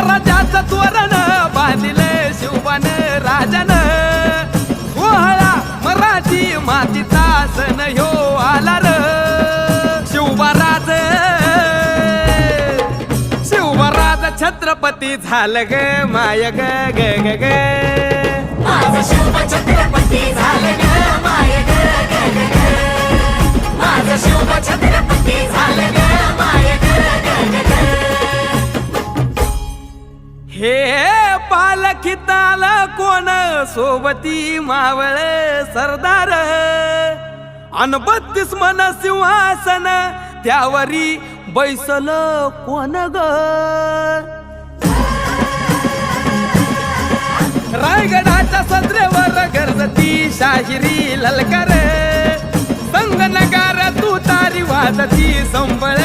स्वराज्याचं तोरण बांधिले शिवबान राजान सोहळा मराठी मातीचा सण ह्यो आला र शिवबाराज छत्रपती झालं ग माय ग ग ग ग माझं शिवबा छत्रपती झालं ग माय ग ग ग ग माझं शिवबा छत्रपती झालं ग माय ग ग ग ग हे पालखीत आलं कोण सोबती मावळ सरदार अन 32 मन सिंहासन त्यावरी बैसल कोण ग रायगडाच्या सत्रेवर गरजती शाहिरी ललकार संगनगार तू तारी वाजती संबळ